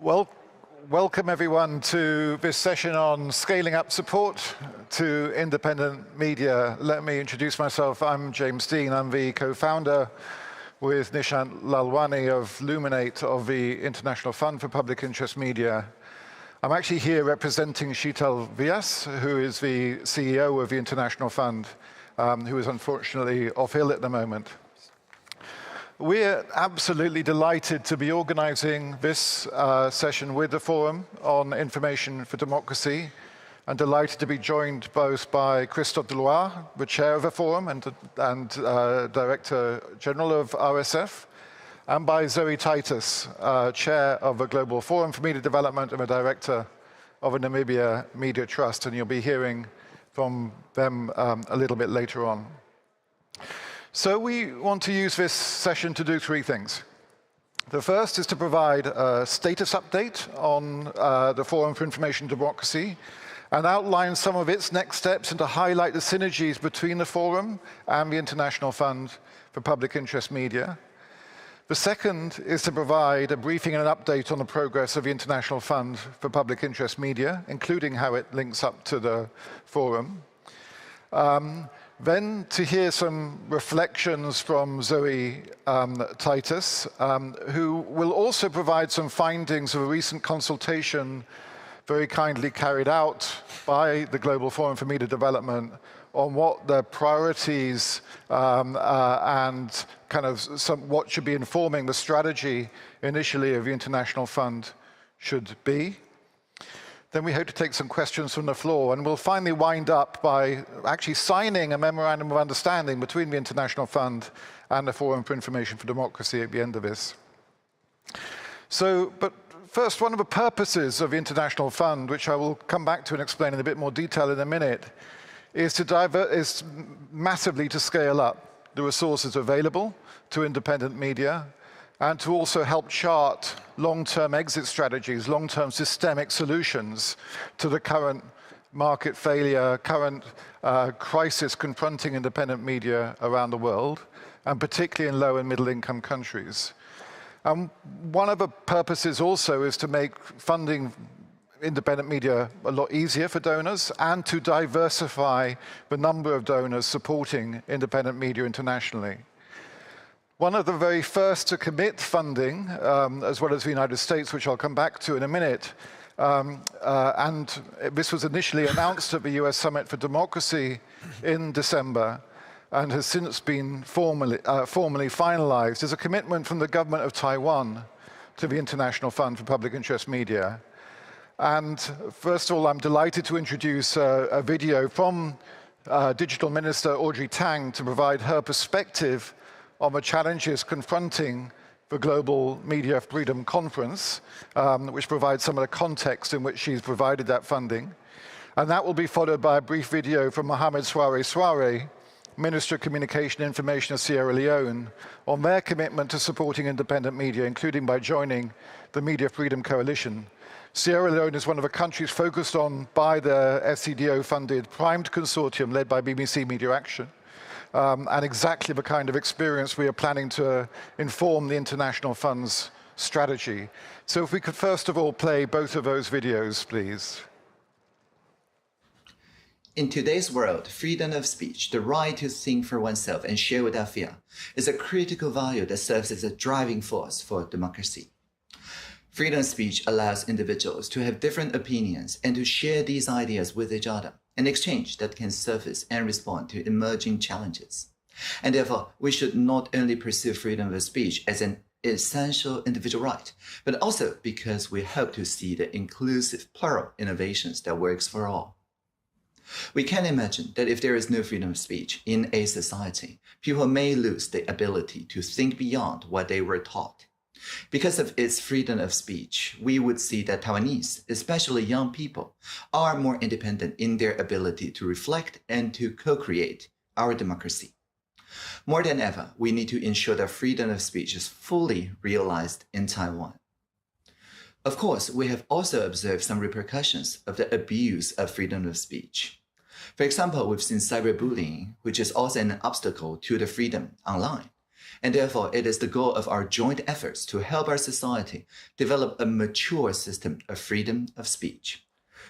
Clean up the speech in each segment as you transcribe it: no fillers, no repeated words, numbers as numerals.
Well, welcome everyone to this session on scaling up support to independent media. Let me introduce myself. I'm James Dean. I'm the co-founder with Nishant Lalwani of Luminate of the International Fund for Public Interest Media. I'm actually here representing Sheetal Vyas, who is the CEO of the International Fund, who is unfortunately off ill at the moment. We're absolutely delighted to be organizing this session with the Forum on Information for Democracy, and delighted to be joined both by Christophe Deloire, the chair of the Forum and Director General of RSF, and by Zoe Titus, chair of the Global Forum for Media Development and the director of the Namibia Media Trust, and you'll be hearing from them a little bit later on. So we want to use this session to do three things. The first is to provide a status update on the Forum for Information Democracy and outline some of its next steps and to highlight the synergies between the Forum and the International Fund for Public Interest Media. The second is to provide a briefing and an update on the progress of the International Fund for Public Interest Media, including how it links up to the Forum. Then to hear some reflections from Zoe Titus, who will also provide some findings of a recent consultation very kindly carried out by the Global Forum for Media Development on what the priorities and kind of what should be informing the strategy initially of the International Fund should be. Then we hope to take some questions from the floor, and we'll finally wind up by actually signing a memorandum of understanding between the International Fund and the Forum for Information for Democracy at the end of this. But first, one of the purposes of the International Fund, which I will come back to and explain in a bit more detail in a minute, is massively to scale up the resources available to independent media, and to also help chart long-term exit strategies, long-term systemic solutions to the current market failure, current crisis confronting independent media around the world, and particularly in low and middle income countries. One of the purposes also is to make funding independent media a lot easier for donors and to diversify the number of donors supporting independent media internationally. One of the very first to commit funding, as well as the United States, which I'll come back to in a minute, and this was initially announced at the US Summit for Democracy in December and has since been formally finalized, is a commitment from the government of Taiwan to the International Fund for Public Interest Media. And first of all, I'm delighted to introduce a video from Digital Minister Audrey Tang to provide her perspective on the challenges confronting the Global Media Freedom Conference, which provides some of the context in which she's provided that funding. And that will be followed by a brief video from Mohamed Souare, Minister of Communication and Information of Sierra Leone, on their commitment to supporting independent media, including by joining the Media Freedom Coalition. Sierra Leone is one of the countries focused on by the SCDO-funded Primed Consortium led by BBC Media Action. And exactly the kind of experience we are planning to inform the International Fund's strategy. So if we could first of all play both of those videos, please. In today's world, freedom of speech, the right to think for oneself and share without fear, is a critical value that serves as a driving force for democracy. Freedom of speech allows individuals to have different opinions and to share these ideas with each other, an exchange that can surface and respond to emerging challenges. And therefore, we should not only pursue freedom of speech as an essential individual right, but also because we hope to see the inclusive plural innovations that works for all. We can imagine that if there is no freedom of speech in a society, people may lose the ability to think beyond what they were taught. Because of its freedom of speech, we would see that Taiwanese, especially young people, are more independent in their ability to reflect and to co-create our democracy. More than ever, we need to ensure that freedom of speech is fully realized in Taiwan. Of course, we have also observed some repercussions of the abuse of freedom of speech. For example, we've seen cyberbullying, which is also an obstacle to the freedom online. And therefore, it is the goal of our joint efforts to help our society develop a mature system of freedom of speech.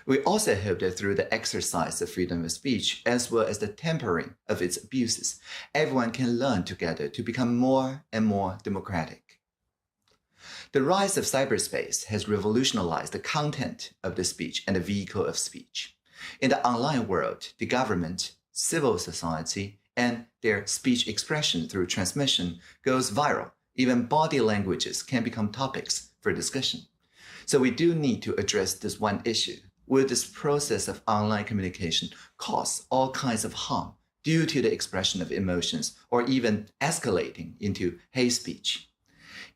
We also hope that through the exercise of freedom of speech, as well as the tempering of its abuses, everyone can learn together to become more and more democratic. The rise of cyberspace has revolutionized the content of the speech and the vehicle of speech. In the online world, the government, civil society, and their speech expression through transmission goes viral. Even body languages can become topics for discussion. So we do need to address this one issue. Will this process of online communication cause all kinds of harm due to the expression of emotions or even escalating into hate speech?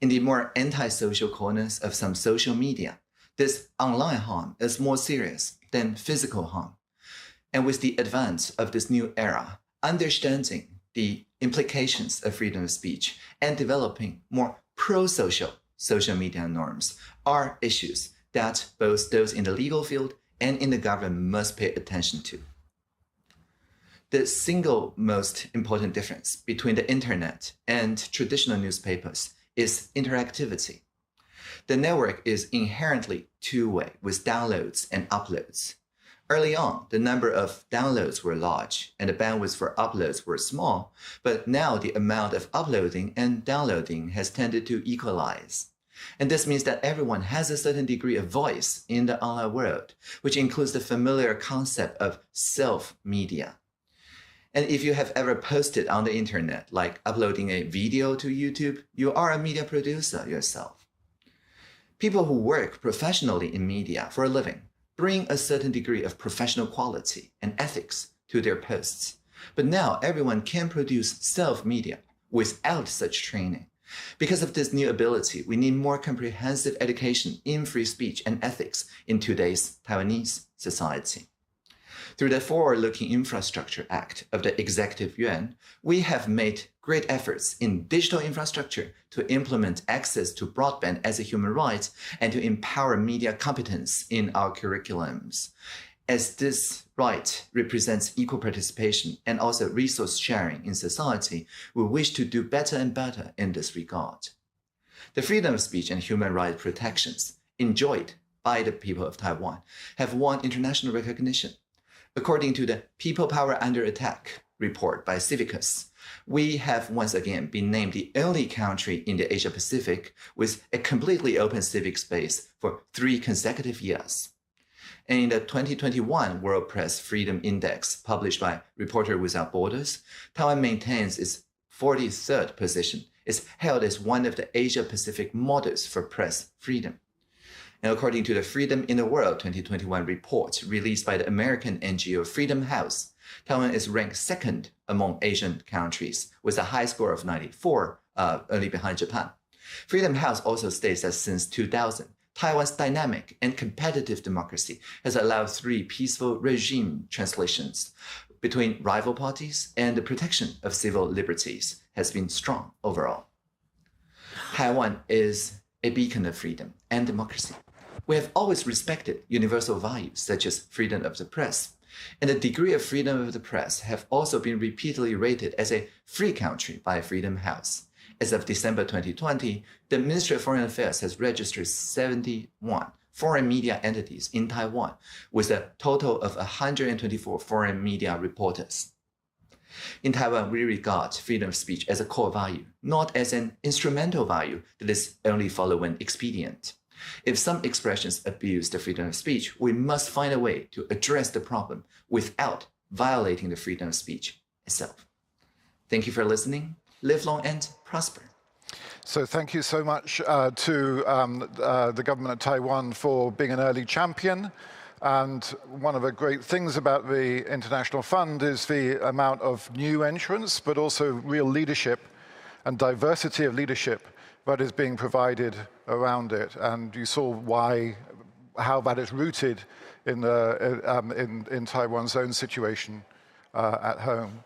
In the more antisocial corners of some social media, this online harm is more serious than physical harm. And with the advance of this new era, understanding the implications of freedom of speech and developing more pro-social social media norms are issues that both those in the legal field and in the government must pay attention to. The single most important difference between the internet and traditional newspapers is interactivity. The network is inherently two-way with downloads and uploads. Early on, the number of downloads were large and the bandwidth for uploads were small, but now the amount of uploading and downloading has tended to equalize. And this means that everyone has a certain degree of voice in the online world, which includes the familiar concept of self-media. And if you have ever posted on the internet, like uploading a video to YouTube, you are a media producer yourself. People who work professionally in media for a living bring a certain degree of professional quality and ethics to their posts. But now everyone can produce self-media without such training. Because of this new ability, we need more comprehensive education in free speech and ethics in today's Taiwanese society. Through the Forward-Looking Infrastructure Act of the Executive Yuan, we have made great efforts in digital infrastructure to implement access to broadband as a human right and to empower media competence in our curriculums. As this right represents equal participation and also resource sharing in society, we wish to do better and better in this regard. The freedom of speech and human rights protections enjoyed by the people of Taiwan have won international recognition. According to the People Power Under Attack report by Civicus, we have once again been named the only country in the Asia Pacific with a completely open civic space for 3 consecutive years. And in the 2021 World Press Freedom Index published by Reporters Without Borders, Taiwan maintains its 43rd position. It's hailed as one of the Asia Pacific models for press freedom. And according to the Freedom in the World 2021 report released by the American NGO Freedom House, Taiwan is ranked 2nd among Asian countries with a high score of 94, only behind Japan. Freedom House also states that since 2000, Taiwan's dynamic and competitive democracy has allowed 3 peaceful regime transitions between rival parties, and the protection of civil liberties has been strong overall. Taiwan is a beacon of freedom and democracy. We have always respected universal values such as freedom of the press, and the degree of freedom of the press have also been repeatedly rated as a free country by Freedom House. As of December 2020, the Ministry of Foreign Affairs has registered 71 foreign media entities in Taiwan, with a total of 124 foreign media reporters. In Taiwan, we regard freedom of speech as a core value, not as an instrumental value that is only followed when expedient. If some expressions abuse the freedom of speech, we must find a way to address the problem without violating the freedom of speech itself. Thank you for listening. Live long and prosper. So thank you so much to the government of Taiwan for being an early champion. And one of the great things about the International Fund is the amount of new entrants, but also real leadership and diversity of leadership that is being provided around it. And you saw how that is rooted in Taiwan's own situation at home.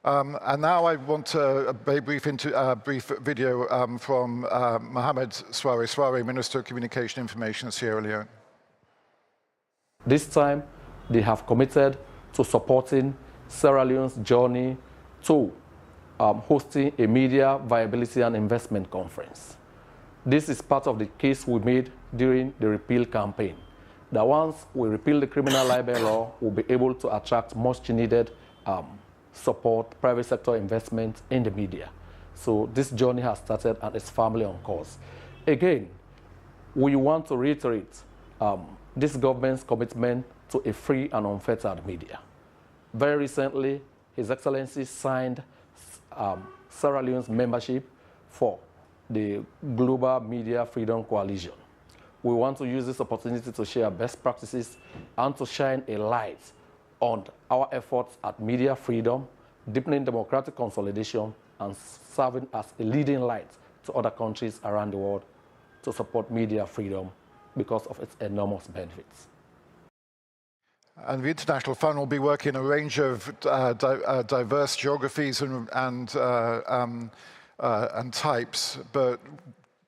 And now I want a very brief video from Mohamed Souare, Minister of Communication and Information of Sierra Leone. This time, they have committed to supporting Sierra Leone's journey to hosting a media viability and investment conference. This is part of the case we made during the repeal campaign, that once we repeal the criminal libel law, we'll be able to attract much needed support, private sector investment in the media. So this journey has started and is firmly on course. Again, we want to reiterate this government's commitment to a free and unfettered media. Very recently, His Excellency signed Sierra Leone's membership for the Global Media Freedom Coalition. We want to use this opportunity to share best practices and to shine a light on our efforts at media freedom, deepening democratic consolidation, and serving as a leading light to other countries around the world to support media freedom because of its enormous benefits. And the International Fund will be working in a range of diverse geographies and types, but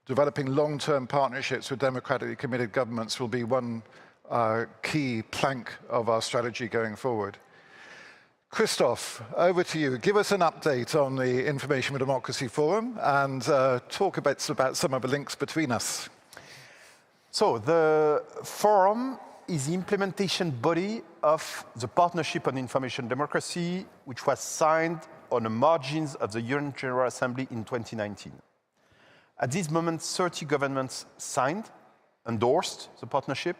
developing long-term partnerships with democratically committed governments will be one key plank of our strategy going forward. Christophe, over to you. Give us an update on the Information for Democracy Forum and talk a bit about some of the links between us. So the forum is the implementation body of the Partnership on Information Democracy, which was signed on the margins of the UN General Assembly in 2019. At this moment, 30 governments signed, endorsed the partnership.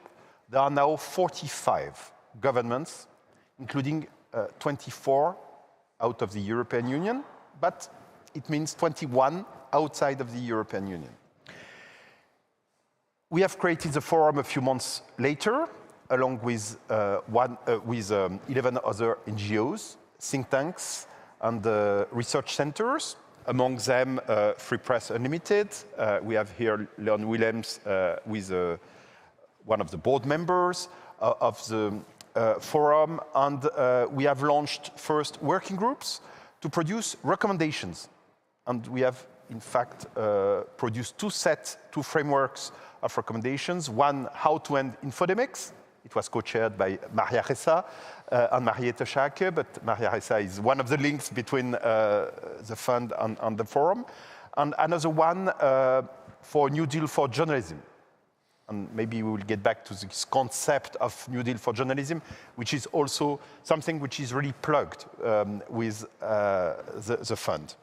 There are now 45 governments, including 24 out of the European Union, but it means 21 outside of the European Union. We have created the forum a few months later, along with 11 other NGOs, think tanks, and research centers. Among them, Free Press Unlimited. We have here Leon Willems, who is one of the board members of the forum. And we have launched first working groups to produce recommendations. And we have, in fact, produced two frameworks of recommendations. One, how to end infodemics. It was co-chaired by Maria Ressa and Mariette Schaake, but Maria Ressa is one of the links between the fund and the forum. And another one for New Deal for journalism. And maybe we will get back to this concept of New Deal for journalism, which is also something which is really plugged with the fund.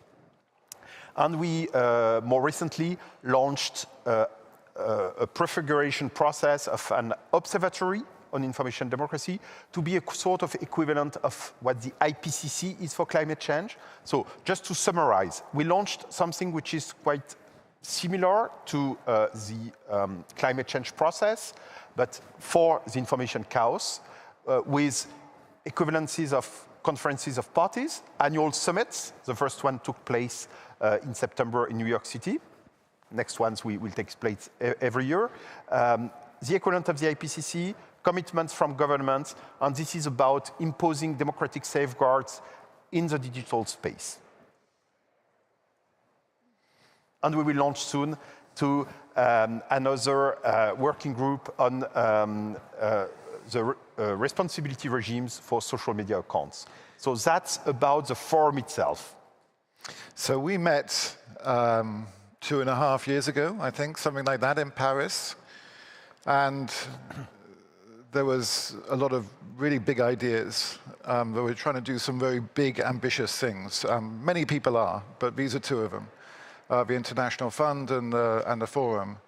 And we more recently launched a prefiguration process of an observatory on information democracy to be a sort of equivalent of what the IPCC is for climate change. So just to summarize, we launched something which is quite similar to the climate change process, but for the information chaos, with equivalencies of conferences of parties, annual summits. The first one took place in September in New York City. Next ones will take place every year. The equivalent of the IPCC, commitments from governments, and this is about imposing democratic safeguards in the digital space. And we will launch soon to another working group on the responsibility regimes for social media accounts. So that's about the forum itself. So we met 2.5 years ago, I think, something like that in Paris. And there was a lot of really big ideas. That we're trying to do some very big, ambitious things. Many people are, but these are two of them. The International Fund and the Forum.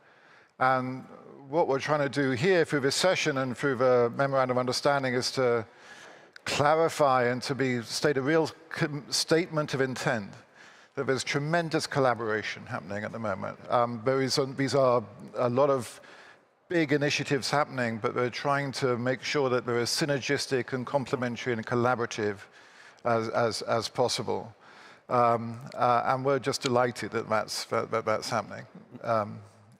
And what we're trying to do here through this session and through the Memorandum of Understanding is to clarify and to state a real statement of intent that there's tremendous collaboration happening at the moment. These are a lot of big initiatives happening, but we're trying to make sure that they're as synergistic and complementary and collaborative as possible. And we're just delighted that that's happening.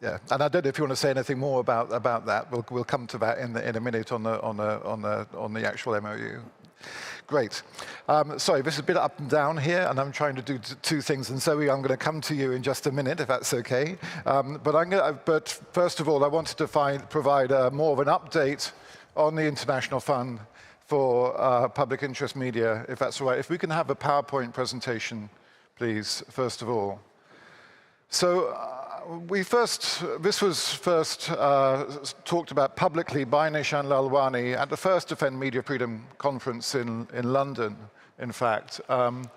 Yeah, and I don't know if you want to say anything more about that. We'll come to that in a minute on the actual MOU. Great. Sorry, this is a bit up and down here, and I'm trying to do two things. And Zoe, I'm going to come to you in just a minute, if that's okay. But first of all, I wanted to provide more of an update on the International Fund for public interest media, if that's all right. If we can have a PowerPoint presentation, please, first of all. So this was first talked about publicly by Nishan Lalwani at the first Defend Media Freedom conference in London, in fact. And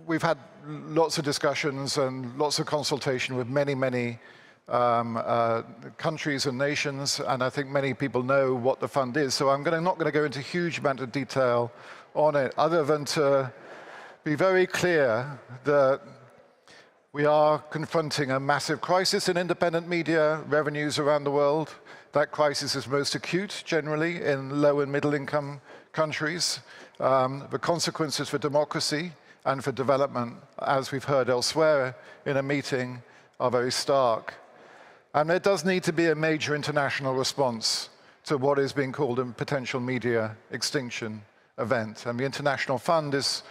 we've had lots of discussions and lots of consultation with many countries and nations, and I think many people know what the fund is. So I'm not going to go into a huge amount of detail on it, other than to be very clear that we are confronting a massive crisis in independent media revenues around the world. That crisis is most acute, generally, in low and middle income countries. The consequences for democracy and for development, as we've heard elsewhere in a meeting, are very stark. And there does need to be a major international response to what is being called a potential media extinction event. And the International Fund is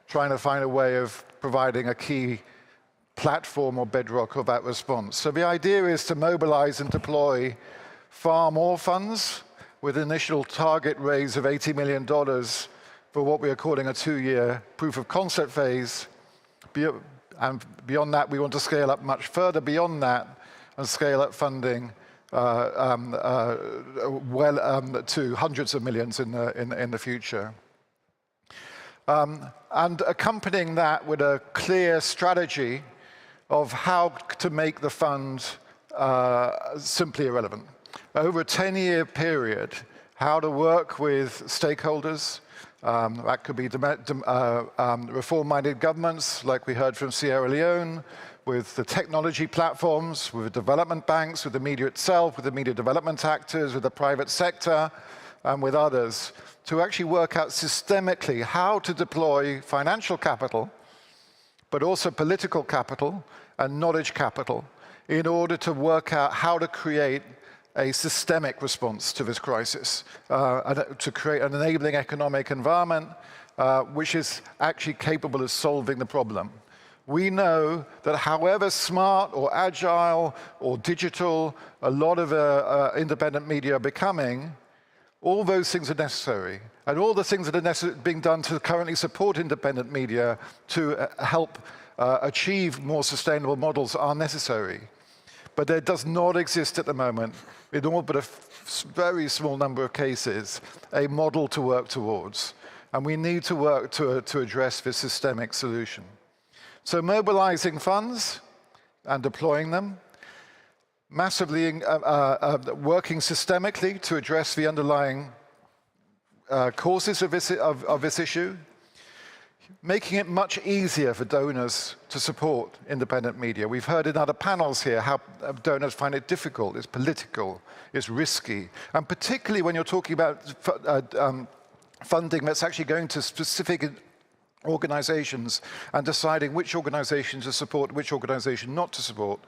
trying to find a way of providing a key platform or bedrock of that response. So the idea is to mobilize and deploy far more funds with an initial target raise of $80 million for what we are calling a 2-year proof of concept phase. And beyond that, we want to scale up much further beyond that and scale up funding to hundreds of millions in the future. And accompanying that with a clear strategy of how to make the fund simply irrelevant. Over a 10-year period, how to work with stakeholders. That could be reform-minded governments, like we heard from Sierra Leone, with the technology platforms, with the development banks, with the media itself, with the media development actors, with the private sector, and with others, to actually work out systemically how to deploy financial capital, but also political capital and knowledge capital, in order to work out how to create a systemic response to this crisis, to create an enabling economic environment which is actually capable of solving the problem. We know that however smart or agile or digital a lot of independent media are becoming, all those things are necessary. And all the things that are being done to currently support independent media to help achieve more sustainable models are necessary. But there does not exist at the moment, in all but a very small number of cases, a model to work towards. And we need to work to address this systemic solution. So mobilizing funds and deploying them, massively working systemically to address the underlying causes of this issue, making it much easier for donors to support independent media. We've heard in other panels here how donors find it difficult, it's political, it's risky, and particularly when you're talking about funding that's actually going to specific organizations and deciding which organizations to support, which organization not to support,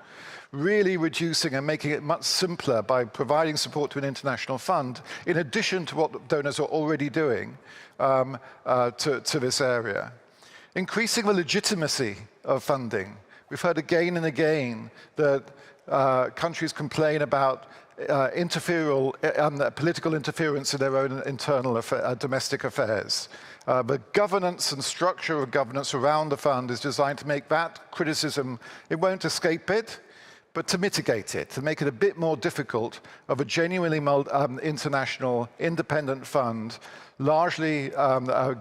really reducing and making it much simpler by providing support to an international fund, in addition to what donors are already doing to this area. Increasing the legitimacy of funding. We've heard again and again that countries complain about political interference in their own internal domestic affairs. The governance and structure of governance around the fund is designed to make that criticism, it won't escape it, but to mitigate it, to make it a bit more difficult of a genuinely international independent fund, largely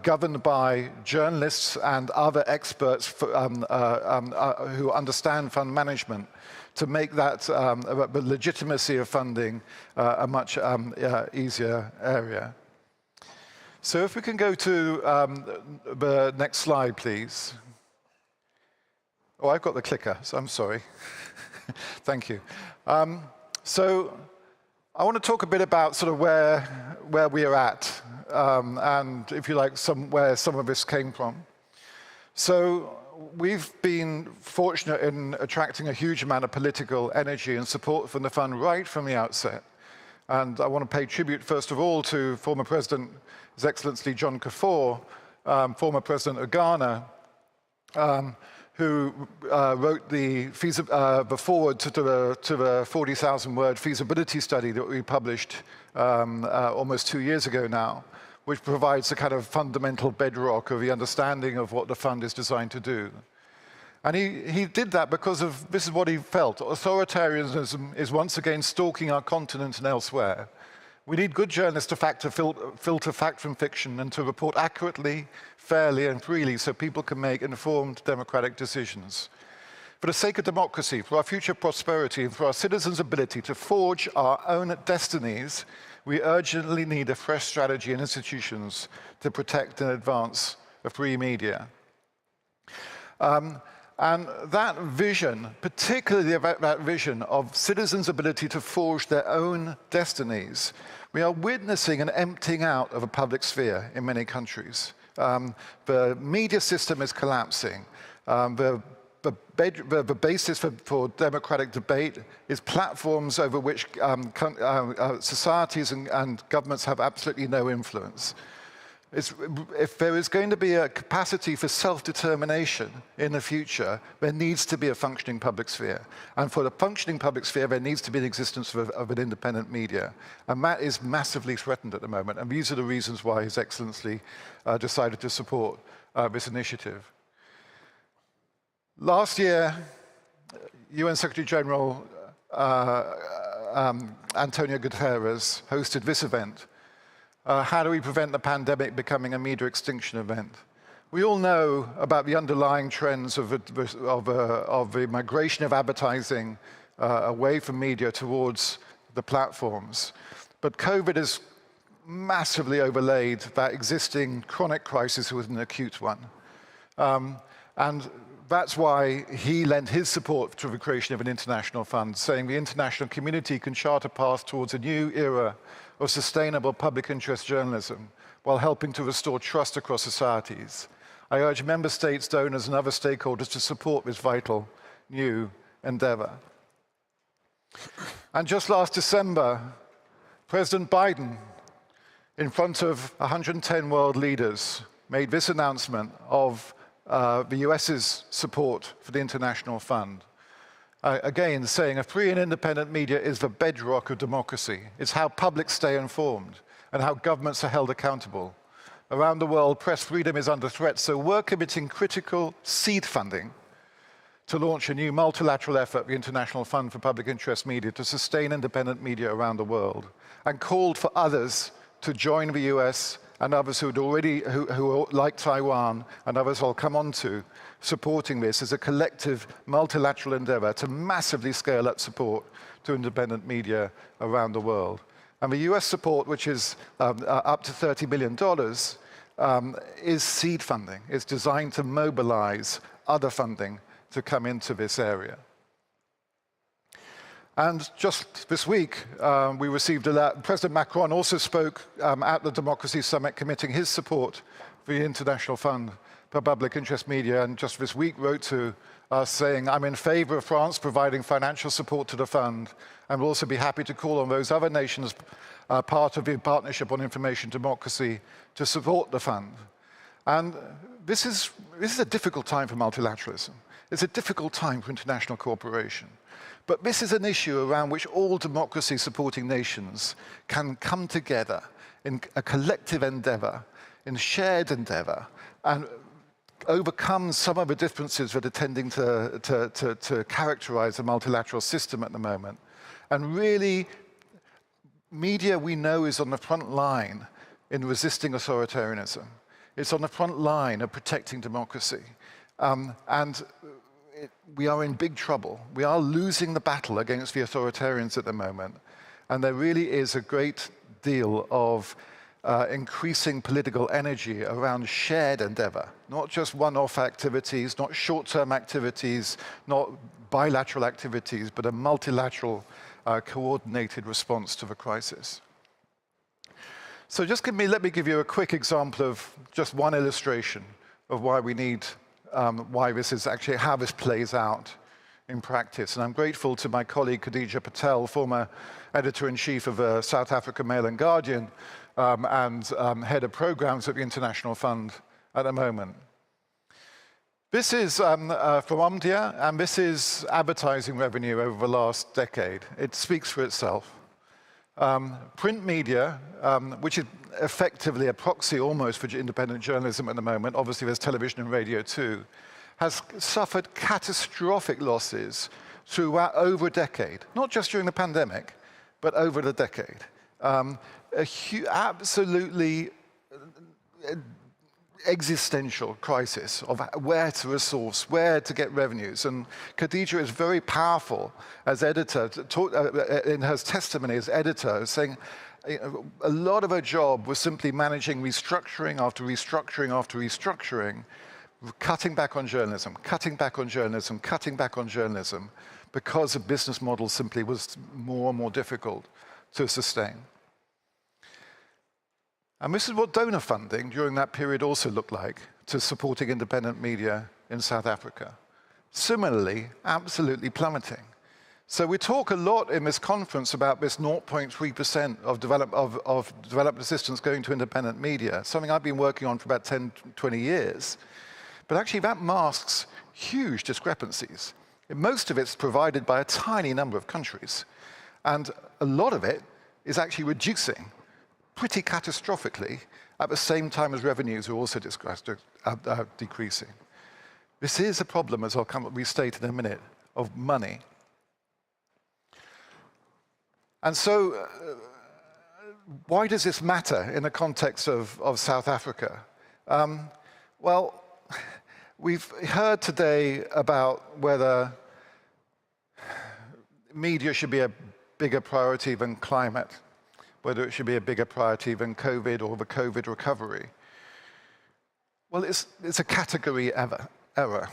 governed by journalists and other experts who understand fund management, to make that the legitimacy of funding a much easier area. So if we can go to the next slide, please. Oh, I've got the clicker, so I'm sorry. Thank you. So I want to talk a bit about sort of where we are at, and if you like, where some of this came from. So we've been fortunate in attracting a huge amount of political energy and support from the fund right from the outset. And I want to pay tribute, first of all, to former President, His Excellency John Kufuor, former President of Ghana, who wrote the foreword to the 40,000-word feasibility study that we published almost 2 years ago now, which provides a kind of fundamental bedrock of the understanding of what the fund is designed to do. And he did that because of, this is what he felt, authoritarianism is once again stalking our continent and elsewhere. We need good journalists to filter fact from fiction and to report accurately, fairly, and freely so people can make informed democratic decisions. For the sake of democracy, for our future prosperity, and for our citizens' ability to forge our own destinies, we urgently need a fresh strategy and institutions to protect and advance a free media. And that vision, particularly that vision of citizens' ability to forge their own destinies, we are witnessing an emptying out of a public sphere in many countries. The media system is collapsing. The basis for democratic debate is platforms over which societies and governments have absolutely no influence. If there is going to be a capacity for self-determination in the future, there needs to be a functioning public sphere. And for the functioning public sphere, there needs to be the existence of an independent media. And that is massively threatened at the moment. And these are the reasons why His Excellency decided to support this initiative. Last year, UN Secretary General Antonio Guterres hosted this event. How do we prevent the pandemic becoming a media extinction event? We all know about the underlying trends of the migration of advertising away from media towards the platforms. But COVID has massively overlaid that existing chronic crisis with an acute one. And that's why he lent his support to the creation of an international fund, saying the international community can chart a path towards a new era of sustainable public interest journalism while helping to restore trust across societies. I urge member states, donors, and other stakeholders to support this vital new endeavor. And just last December, President Biden, in front of 110 world leaders, made this announcement of the US's support for the International Fund. Again, saying a free and independent media is the bedrock of democracy. It's how publics stay informed and how governments are held accountable. Around the world, press freedom is under threat, so we're committing critical seed funding to launch a new multilateral effort, the International Fund for Public Interest Media, to sustain independent media around the world, and called for others to join the US and others who are like Taiwan and others I'll come on to, supporting this as a collective multilateral endeavor to massively scale up support to independent media around the world. And the US support, which is up to $30 billion, is seed funding. It's designed to mobilize other funding to come into this area. And just this week, we received President Macron also spoke at the Democracy Summit, committing his support for the International Fund for Public Interest Media, and just this week wrote to us saying, I'm in favor of France providing financial support to the fund, and will also be happy to call on those other nations part of the Partnership on Information Democracy to support the fund. And this is a difficult time for multilateralism. It's a difficult time for international cooperation. But this is an issue around which all democracy-supporting nations can come together in a collective endeavor, in shared endeavor, and overcome some of the differences that are tending to characterize the multilateral system at the moment. And really, media, we know, is on the front line in resisting authoritarianism. It's on the front line of protecting democracy. We are in big trouble. We are losing the battle against the authoritarians at the moment. And there really is a great deal of increasing political energy around shared endeavor, not just one-off activities, not short-term activities, not bilateral activities, but a multilateral coordinated response to the crisis. So let me give you a quick example of just one illustration of why we need why this is actually how this plays out in practice. And I'm grateful to my colleague Khadija Patel, former editor-in-chief of the South African Mail and Guardian, and head of programs at the International Fund at the moment. This is from Omdia, and this is advertising revenue over the last decade. It speaks for itself. Print media, which is effectively a proxy almost for independent journalism at the moment, obviously there's television and radio too, has suffered catastrophic losses throughout over a decade, not just during the pandemic, but over the decade. Absolutely existential crisis of where to resource, where to get revenues. And Khadija is very powerful as editor, in her testimony as editor, saying a lot of her job was simply managing restructuring after restructuring after restructuring, cutting back on journalism, cutting back on journalism, cutting back on journalism, because the business model simply was more and more difficult to sustain. And this is what donor funding during that period also looked like to supporting independent media in South Africa. Similarly, absolutely plummeting. So we talk a lot in this conference about this 0.3% of development assistance going to independent media, something I've been working on for about 10, 20 years. But actually that masks huge discrepancies. Most of it's provided by a tiny number of countries. And a lot of it is actually reducing pretty catastrophically at the same time as revenues are also decreasing. This is a problem, as I'll restate in a minute, of money. And so why does this matter in the context of South Africa? Well, we've heard today about whether media should be a bigger priority than climate, whether it should be a bigger priority than COVID or the COVID recovery. Well, it's a category error.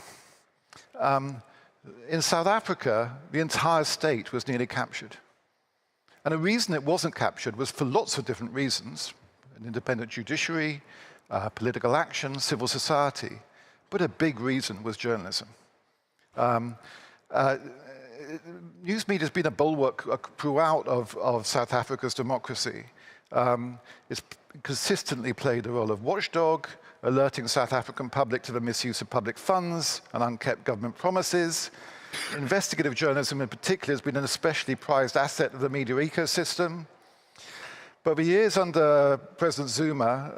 In South Africa, the entire state was nearly captured. And the reason it wasn't captured was for lots of different reasons: an independent judiciary, political action, civil society. But a big reason was journalism. News media has been a bulwark throughout of South Africa's democracy. It's consistently played the role of watchdog, alerting the South African public to the misuse of public funds and unkept government promises. Investigative journalism in particular has been an especially prized asset of the media ecosystem. But the years under President Zuma,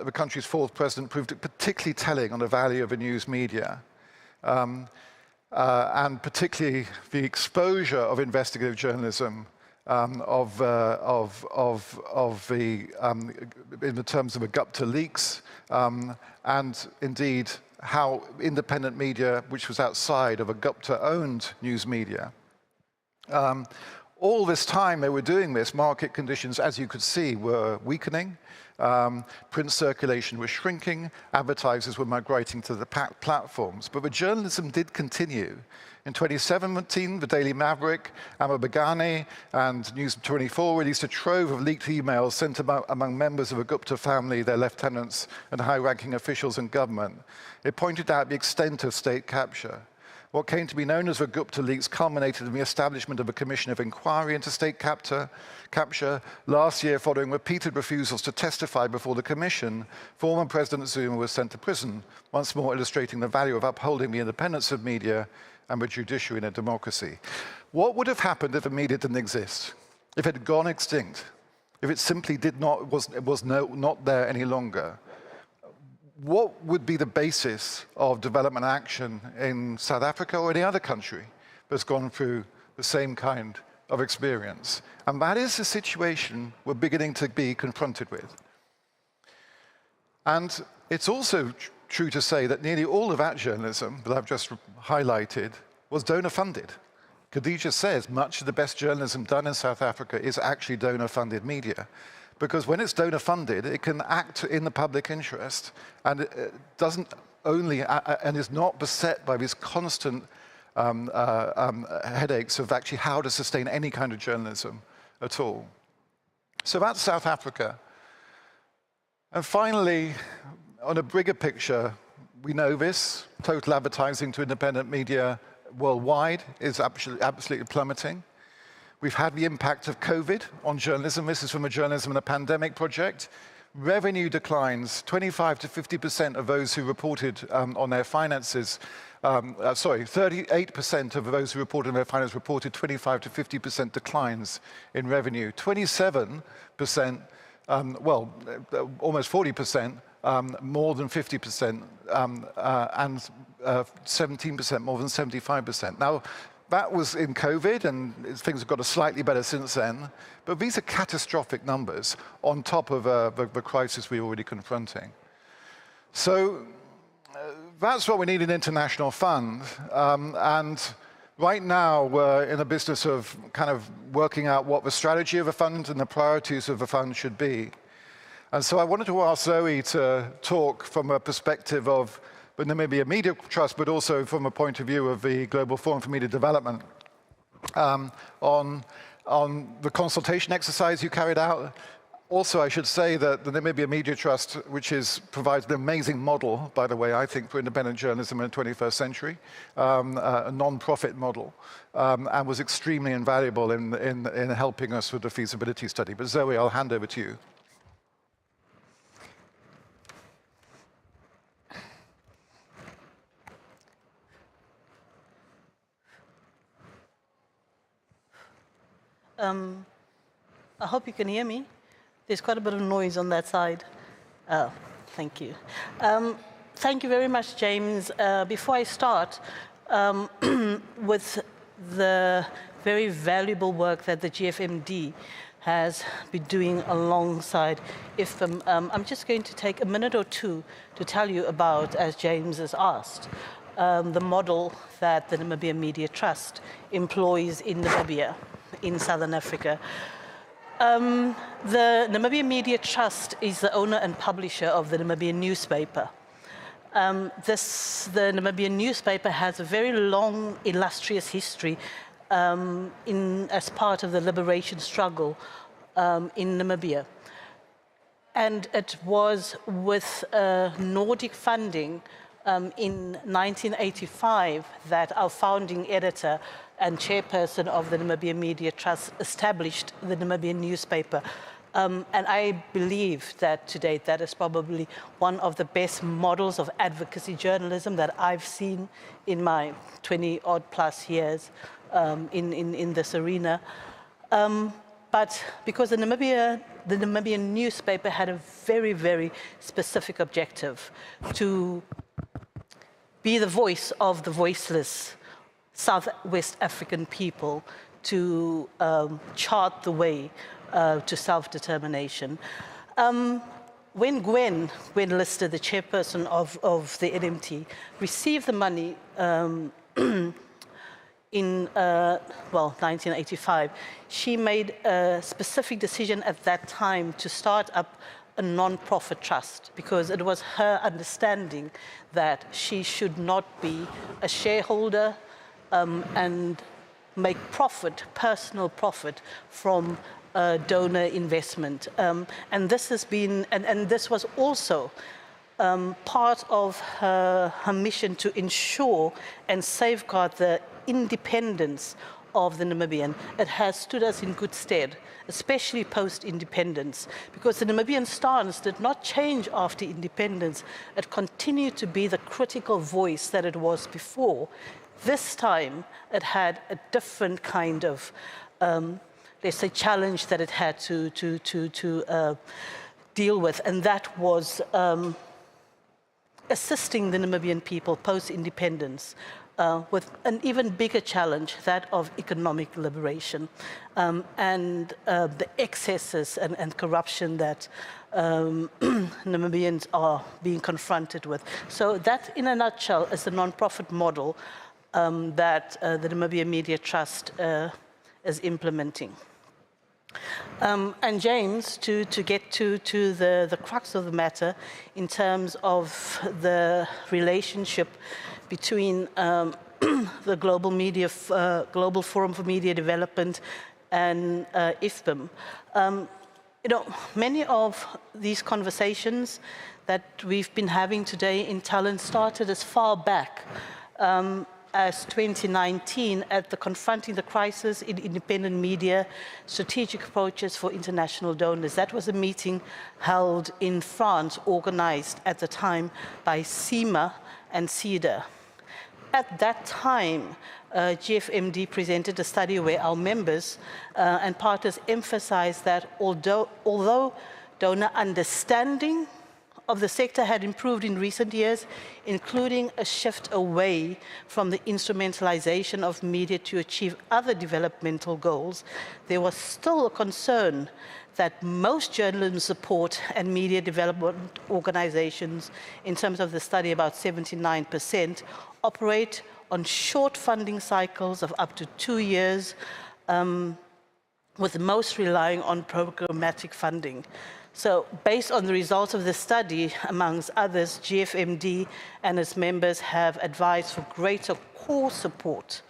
the country's fourth president, proved particularly telling on the value of the news media. And particularly the exposure of investigative journalism in the terms of the Gupta leaks, and indeed how independent media, which was outside of a Gupta-owned news media. All this time they were doing this, market conditions, as you could see, were weakening. Print circulation was shrinking, advertisers were migrating to the platforms, but the journalism did continue. In 2017, the Daily Maverick, Amabagani, and News 24 released a trove of leaked emails sent among members of the Gupta family, their lieutenants, and high-ranking officials in government. It pointed out the extent of state capture. What came to be known as the Gupta leaks culminated in the establishment of a commission of inquiry into state capture. Last year, following repeated refusals to testify before the commission, former President Zuma was sent to prison, once more illustrating the value of upholding the independence of media and the judiciary in a democracy. What would have happened if the media didn't exist? If it had gone extinct? If it simply was not there any longer? What would be the basis of development action in South Africa or any other country that's gone through the same kind of experience? And that is the situation we're beginning to be confronted with. And it's also true to say that nearly all of that journalism that I've just highlighted was donor funded. Khadija says much of the best journalism done in South Africa is actually donor funded media. Because when it's donor funded, it can act in the public interest, and it doesn't only, and is not beset by these constant headaches of actually how to sustain any kind of journalism at all. So that's South Africa. And finally, on a bigger picture, we know this: total advertising to independent media worldwide is absolutely plummeting. We've had the impact of COVID on journalism. This is from a Journalism in a Pandemic project. revenue declines, 25 to 50% of those who reported on their finances, 38% of those who reported on their finances reported 25 to 50% declines in revenue. 27%, almost 40%, more than 50%, and 17% more than 75%. Now, that was in COVID, and things have got slightly better since then. But these are catastrophic numbers on top of the crisis we're already confronting. So that's what we need an international fund. And right now, we're in the business of kind of working out what the strategy of a fund and the priorities of the fund should be. And so I wanted to ask Zoe to talk from a perspective of the Namibia Media Trust, but also from a point of view of the Global Forum for Media Development, on the consultation exercise you carried out. Also, I should say that the Namibia Media Trust, which provides an amazing model, by the way, I think, for independent journalism in the 21st century, a non-profit model, and was extremely invaluable in helping us with the feasibility study. But Zoe, I'll hand over to you. I hope you can hear me. There's quite a bit of noise on that side. Oh, thank you. Thank you very much, James. Before I start with the very valuable work that the GFMD has been doing alongside IFM, I'm just going to take a minute or two to tell you about, as James has asked, the model that the Namibia Media Trust employs in Namibia, in Southern Africa. The Namibia Media Trust is the owner and publisher of the Namibian newspaper. The Namibian newspaper has a very long, illustrious history as part of the liberation struggle in Namibia. And it was with Nordic funding in 1985 that our founding editor and chairperson of the Namibia Media Trust established the Namibian newspaper. And I believe that to date that is probably one of the best models of advocacy journalism that I've seen in my 20-odd plus years in this arena. But because the Namibian newspaper had a very, very specific objective to be the voice of the voiceless Southwest African people, to chart the way to self-determination. When Gwen Lister, the chairperson of the NMT, received the money in 1985, she made a specific decision at that time to start up a non-profit trust, because it was her understanding that she should not be a shareholder and make profit, personal profit, from donor investment. And this has been, and this was also part of her mission to ensure and safeguard the independence of the Namibian. It has stood us in good stead, especially post-independence, because the Namibian stance did not change after independence. It continued to be the critical voice that it was before. This time, it had a different kind of, let's say, challenge that it had to deal with, and that was assisting the Namibian people post-independence with an even bigger challenge, that of economic liberation, and the excesses and corruption that Namibians are being confronted with. So that, in a nutshell, is the non-profit model that the Namibia Media Trust is implementing. And James, to get to the crux of the matter in terms of the relationship between the Global Forum for Media Development and IFM. Many of these conversations that we've been having today in Tallinn started as far back as 2019 at the Confronting the Crisis in Independent Media, Strategic Approaches for International Donors. That was a meeting held in France, organized at the time by CIMA and CEDA. At that time, GFMD presented a study where our members and partners emphasized that although donor understanding of the sector had improved in recent years, including a shift away from the instrumentalization of media to achieve other developmental goals, there was still a concern that most journalism support and media development organizations, in terms of the study about 79%, operate on short funding cycles of up to 2 years, with most relying on programmatic funding. So based on the results of the study, amongst others, GFMD and its members have advised for greater core support,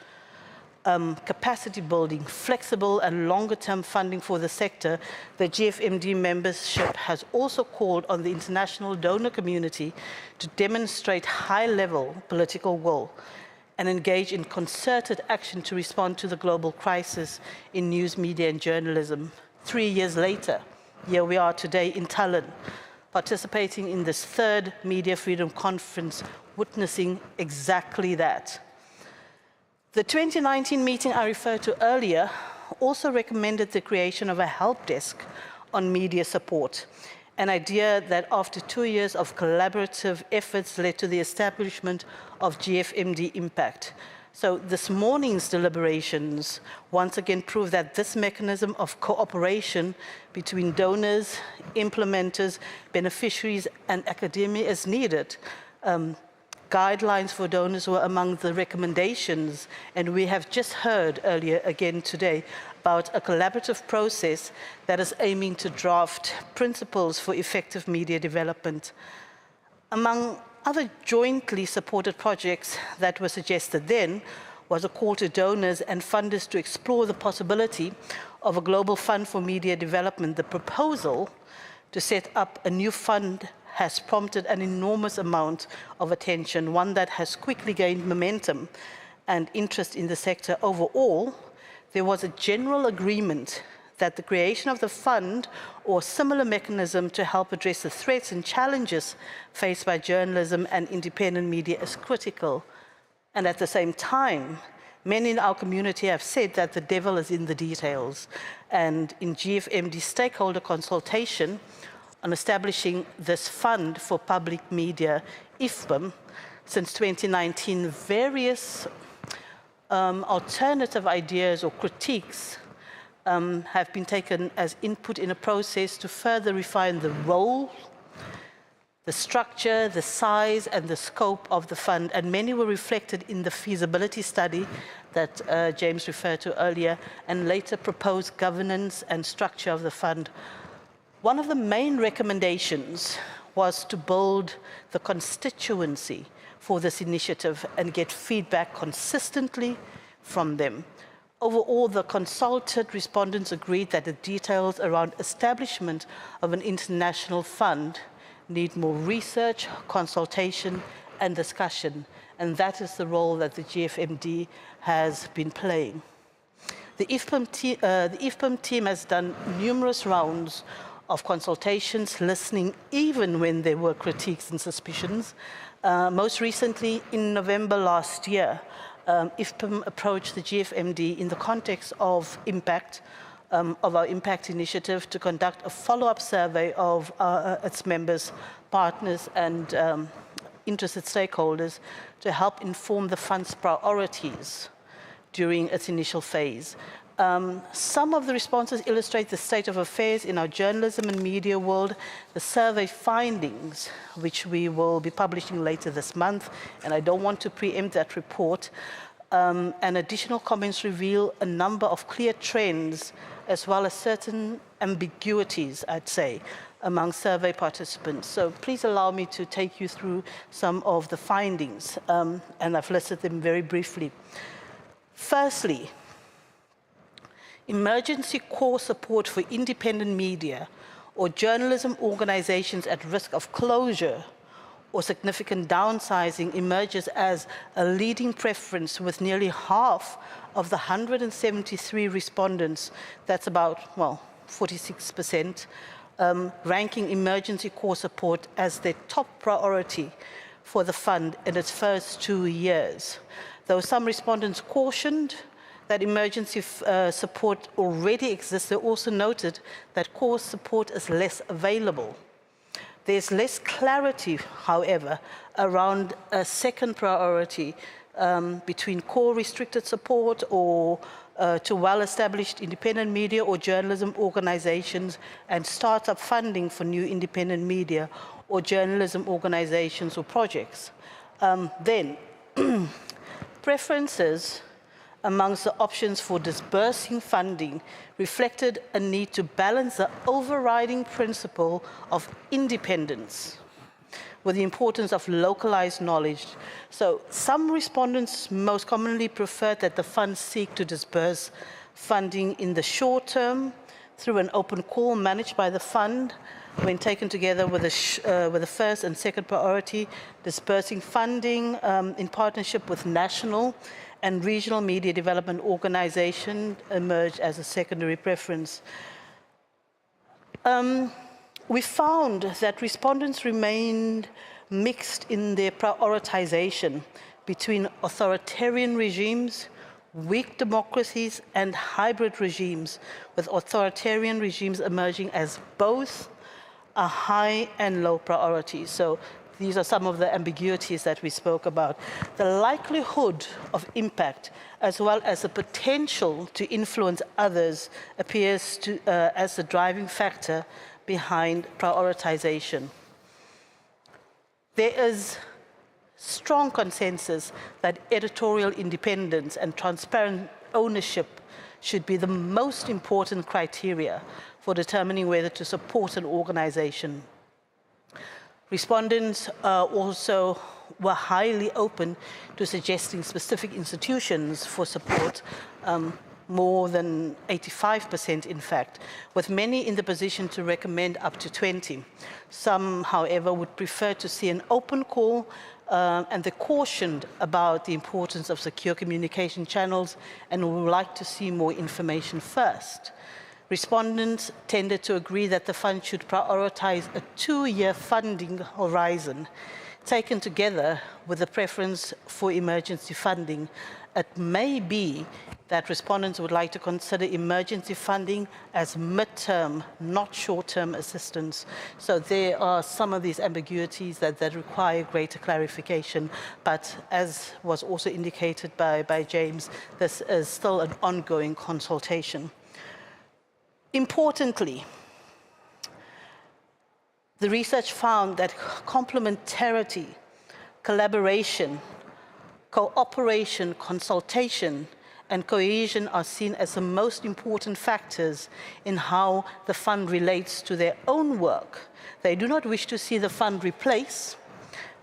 capacity building, flexible and longer-term funding for the sector. The GFMD membership has also called on the international donor community to demonstrate high-level political will and engage in concerted action to respond to the global crisis in news, media, and journalism. 3 years later, here we are today in Tallinn, participating in this third Media Freedom Conference, witnessing exactly that. The 2019 meeting I referred to earlier also recommended the creation of a help desk on media support, an idea that after 2 years of collaborative efforts led to the establishment of GFMD Impact. So this morning's deliberations once again prove that this mechanism of cooperation between donors, implementers, beneficiaries, and academia is needed. Guidelines for donors were among the recommendations, and we have just heard earlier again today about a collaborative process that is aiming to draft principles for effective media development. Among other jointly supported projects that were suggested then was a call to donors and funders to explore the possibility of a global fund for media development. The proposal to set up a new fund has prompted an enormous amount of attention, one that has quickly gained momentum and interest in the sector. Overall, there was a general agreement that the creation of the fund or similar mechanism to help address the threats and challenges faced by journalism and independent media is critical. And at the same time, many in our community have said that the devil is in the details. And in GFMD stakeholder consultation on establishing this fund for public media, IFPM, since 2019, various alternative ideas or critiques have been taken as input in a process to further refine the role, the structure, the size, and the scope of the fund, and many were reflected in the feasibility study that James referred to earlier, and later proposed governance and structure of the fund. One of the main recommendations was to build the constituency for this initiative and get feedback consistently from them. Overall, the consulted respondents agreed that the details around establishment of an international fund need more research, consultation, and discussion, and that is the role that the GFMD has been playing. The IFPM team has done numerous rounds of consultations, listening even when there were critiques and suspicions. Most recently, in November last year, IFPM approached the GFMD in the context of our impact initiative to conduct a follow-up survey of its members, partners, and interested stakeholders to help inform the fund's priorities during its initial phase. Some of the responses illustrate the state of affairs in our journalism and media world. The survey findings, which we will be publishing later this month, and I don't want to preempt that report, and additional comments reveal a number of clear trends as well as certain ambiguities, I'd say, among survey participants. So please allow me to take you through some of the findings, and I've listed them very briefly. Firstly, emergency core support for independent media or journalism organizations at risk of closure or significant downsizing emerges as a leading preference, with nearly half of the 173 respondents, that's about, well, 46%, ranking emergency core support as their top priority for the fund in its first 2 years. Though some respondents cautioned that emergency support already exists, they also noted that core support is less available. There's less clarity, however, around a second priority between core restricted support or to well-established independent media or journalism organizations, and startup funding for new independent media or journalism organizations or projects. Then, preferences amongst the options for disbursing funding reflected a need to balance the overriding principle of independence with the importance of localized knowledge. So some respondents most commonly preferred that the funds seek to disburse funding in the short term through an open call managed by the fund, when taken together with the first and second priority, disbursing funding in partnership with national and regional media development organizations emerged as a secondary preference. We found that respondents remained mixed in their prioritization between authoritarian regimes, weak democracies, and hybrid regimes, with authoritarian regimes emerging as both a high and low priority. So these are some of the ambiguities that we spoke about. The likelihood of impact, as well as the potential to influence others, appears to, as the driving factor behind prioritization. There is strong consensus that editorial independence and transparent ownership should be the most important criteria for determining whether to support an organization. Respondents also were highly open to suggesting specific institutions for support, more than 85% in fact, with many in the position to recommend up to 20. Some, however, would prefer to see an open call, and they cautioned about the importance of secure communication channels and would like to see more information first. Respondents tended to agree that the fund should prioritize a 2-year funding horizon. Taken together with a preference for emergency funding, it may be that respondents would like to consider emergency funding as mid-term, not short-term assistance. So there are some of these ambiguities that require greater clarification, but as was also indicated by James, this is still an ongoing consultation. Importantly, the research found that complementarity, collaboration, cooperation, consultation, and cohesion are seen as the most important factors in how the fund relates to their own work. They do not wish to see the fund replace,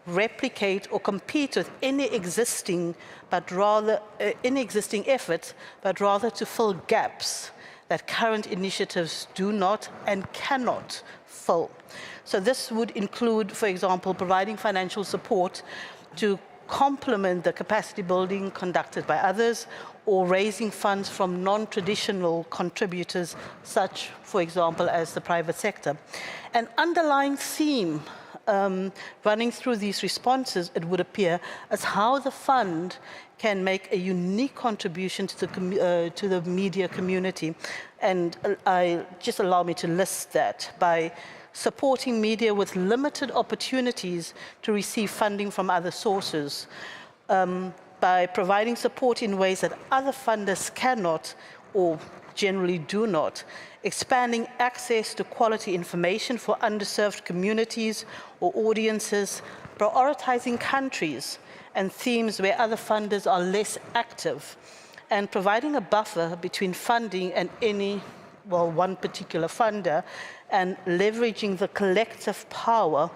replicate, or compete with any existing efforts, but rather to fill gaps that current initiatives do not and cannot fill. So this would include, for example, providing financial support to complement the capacity building conducted by others, or raising funds from non-traditional contributors, such, for example, as the private sector. An underlying theme running through these responses, it would appear, is how the fund can make a unique contribution to the media community. And just allow me to list that: by supporting media with limited opportunities to receive funding from other sources, by providing support in ways that other funders cannot or generally do not, expanding access to quality information for underserved communities or audiences, prioritizing countries and themes where other funders are less active, and providing a buffer between funding and one particular funder, and leveraging the collective power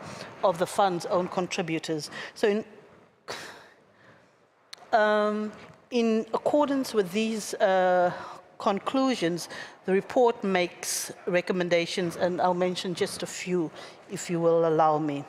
of the fund's own contributors. So in accordance with these conclusions, the report makes recommendations, and I'll mention just a few, if you will allow me.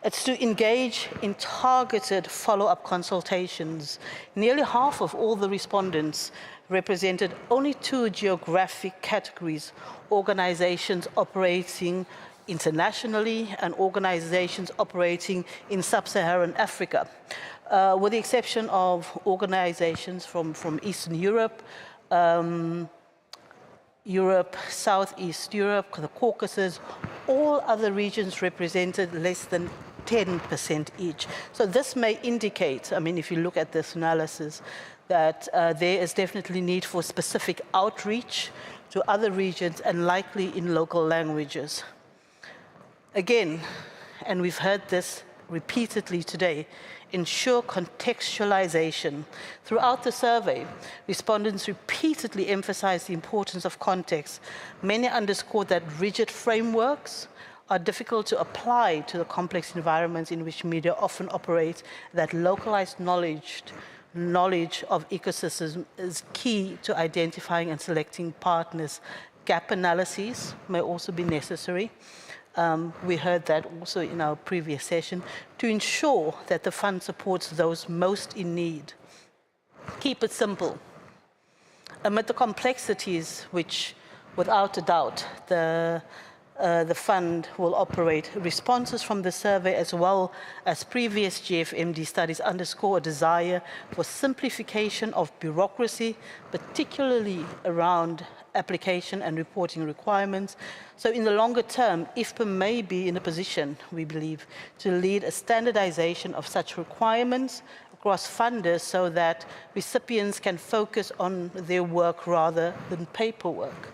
It's to engage in targeted follow-up consultations. Nearly half of all the respondents represented only 2 geographic categories: organizations operating internationally and organizations operating in sub-Saharan Africa, with the exception of organizations from Eastern Europe, Southeast Europe, the Caucasus. All other regions represented less than 10% each. So this may indicate, I mean, if you look at this analysis, that there is definitely need for specific outreach to other regions and likely in local languages. Again, and we've heard this repeatedly today, ensure contextualization. Throughout the survey, respondents repeatedly emphasized the importance of context. Many underscored that rigid frameworks are difficult to apply to the complex environments in which media often operate, that localized knowledge of ecosystems is key to identifying and selecting partners. Gap analyses may also be necessary. We heard that also in our previous session, to ensure that the fund supports those most in need. Keep it simple. Amid the complexities which, without a doubt, the fund will operate, responses from the survey as well as previous GFMD studies underscore a desire for simplification of bureaucracy, particularly around application and reporting requirements. So in the longer term, IFPA may be in a position, we believe, to lead a standardization of such requirements across funders so that recipients can focus on their work rather than paperwork.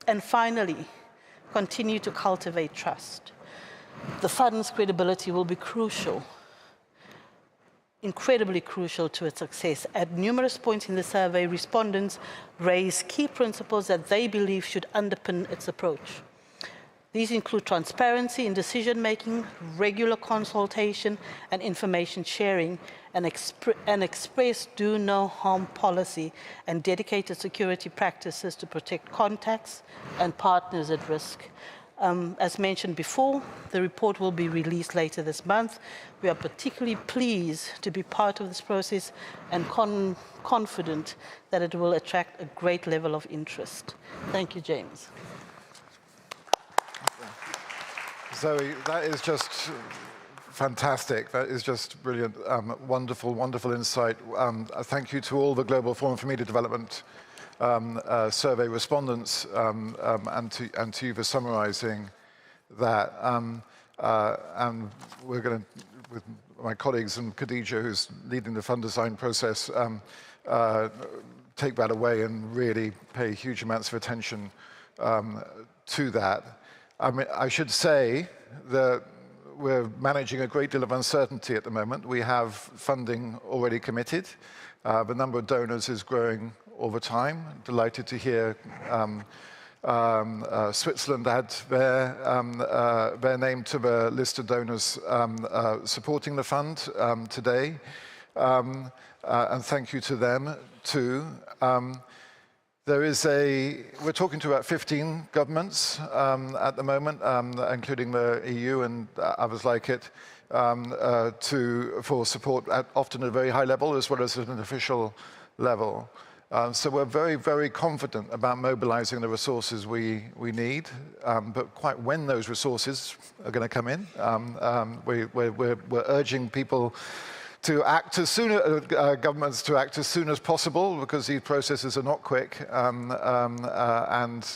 And finally, continue to cultivate trust. The fund's credibility will be crucial, incredibly crucial to its success. At numerous points in the survey, respondents raised key principles that they believe should underpin its approach. These include transparency in decision-making, regular consultation and information sharing, an express do no harm policy, and dedicated security practices to protect contacts and partners at risk. As mentioned before, the report will be released later this month. We are particularly pleased to be part of this process and confident that it will attract a great level of interest. Thank you, James. Zoe, that is just fantastic. That is just brilliant. Wonderful, wonderful insight. Thank you to all the Global Forum for Media Development survey respondents and to you for summarizing that. And we're going to, with my colleagues and Khadija, who's leading the fund design process, take that away and really pay huge amounts of attention to that. I mean, I should say that we're managing a great deal of uncertainty at the moment. We have funding already committed. The number of donors is growing all the time. Delighted to hear Switzerland add their name to the list of donors supporting the fund today. And thank you to them too. We're talking to about 15 governments at the moment, including the EU and others like it, for support often at a very high level as well as at an official level. So we're very, very confident about mobilizing the resources we need, but quite when those resources are going to come in, we're urging people to act as soon governments to act as soon as possible, because these processes are not quick, and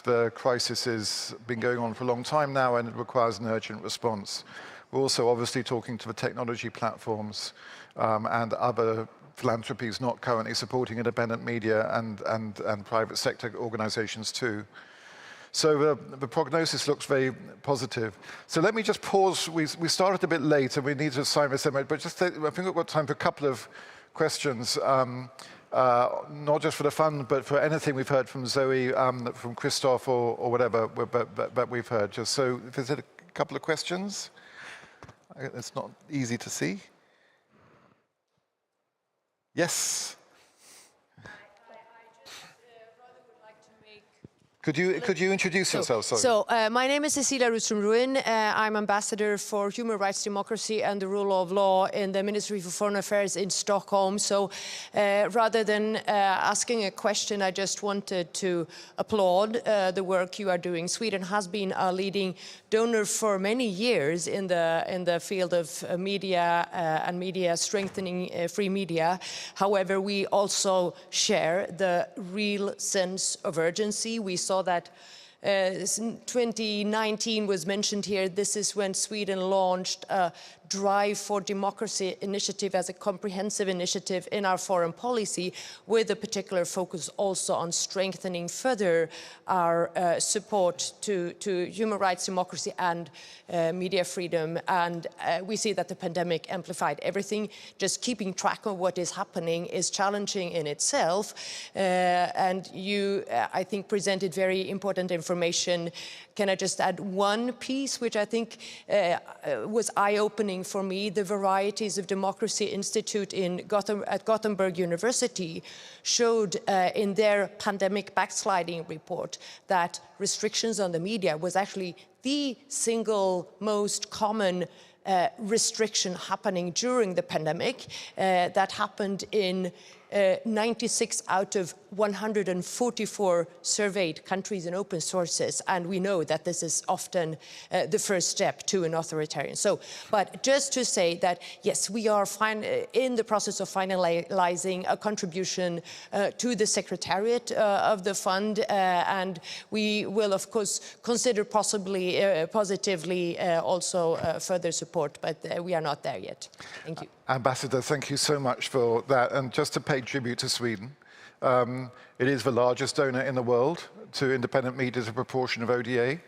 the crisis has been going on for a long time now, and it requires an urgent response. We're also obviously talking to the technology platforms and other philanthropies not currently supporting independent media and private sector organizations too. So the prognosis looks very positive. So let me just pause. We started a bit late and we need to sign this, but just I think we've got time for a couple of questions, not just for the fund, but for anything we've heard from Zoe, from Christoph, or whatever that we've heard. Just so if there's a couple of questions, it's not easy to see. Yes. Could you introduce yourself? Sorry. So my name is Cecilia Rudström-Ruin. I'm ambassador for human rights, democracy and the rule of law in the Ministry for Foreign Affairs in Stockholm. So rather than asking a question, I just wanted to applaud the work you are doing. Sweden has been a leading donor for many years in the field of media and media strengthening free media. However, we also share the real sense of urgency. We saw that 2019 was mentioned here. This is when Sweden launched a Drive for Democracy initiative as a comprehensive initiative in our foreign policy, with a particular focus also on strengthening further our support to human rights, democracy and media freedom. And we see that the pandemic amplified everything. Just keeping track of what is happening is challenging in itself. And you, I think, presented very important information. Can I just add one piece, which I think was eye-opening for me? The Varieties of Democracy Institute at Gothenburg University showed in their pandemic backsliding report that restrictions on the media was actually the single most common restriction happening during the pandemic. That happened in 96 out of 144 surveyed countries and open sources, and we know that this is often the first step to an authoritarian. So, but just to say that, yes, we are in the process of finalizing a contribution to the Secretariat of the fund, and we will, of course, consider possibly, positively also further support, but we are not there yet. Thank you. Ambassador, thank you so much for that. And just to pay tribute to Sweden, it is the largest donor in the world to independent media as a proportion of ODA.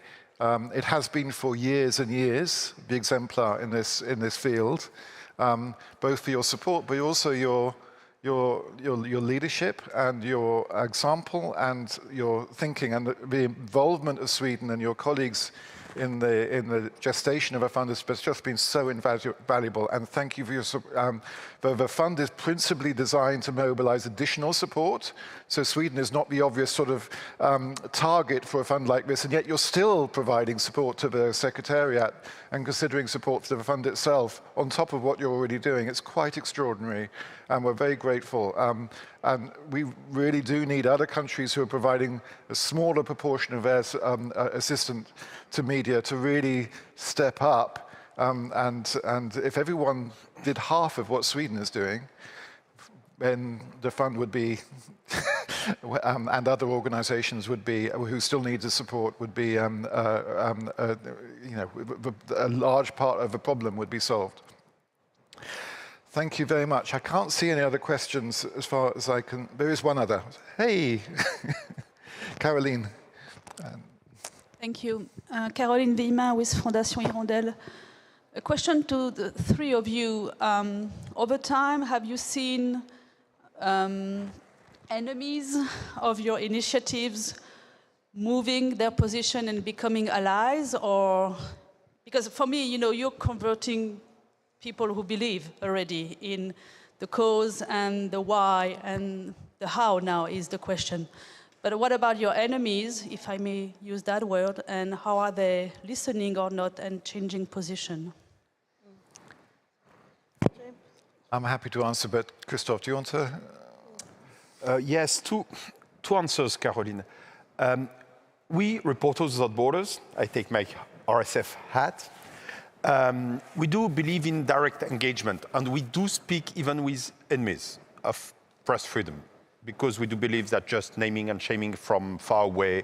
It has been for years and years the exemplar in this field, both for your support, but also your leadership and your example and your thinking, and the involvement of Sweden and your colleagues in the gestation of a fund has just been so invaluable. And thank you for your support. The fund is principally designed to mobilize additional support. So Sweden is not the obvious sort of target for a fund like this, and yet you're still providing support to the Secretariat and considering support for the fund itself on top of what you're already doing. It's quite extraordinary, and we're very grateful. And we really do need other countries who are providing a smaller proportion of their assistance to media to really step up. And if everyone did half of what Sweden is doing, then the fund would be, and other organizations would be, who still need the support, would be, you know, a large part of the problem would be solved. Thank you very much. I can't see any other questions as far as I can. There is one other. Hey, Caroline. Thank you. Caroline Villemin with Fondation Hirondelle. A question to the three of you. Over time, have you seen enemies of your initiatives moving their position and becoming allies? Or, because for me, you know, you're converting people who believe already in the cause, and the why, and the how now is the question. But what about your enemies, if I may use that word, and how are they listening or not and changing position? I'm happy to answer, but Christophe, do you want to? Yes, two answers, Caroline. We, Reporters Without Borders, I take my RSF hat, we do believe in direct engagement, and we do speak even with enemies of press freedom, because we do believe that just naming and shaming from far away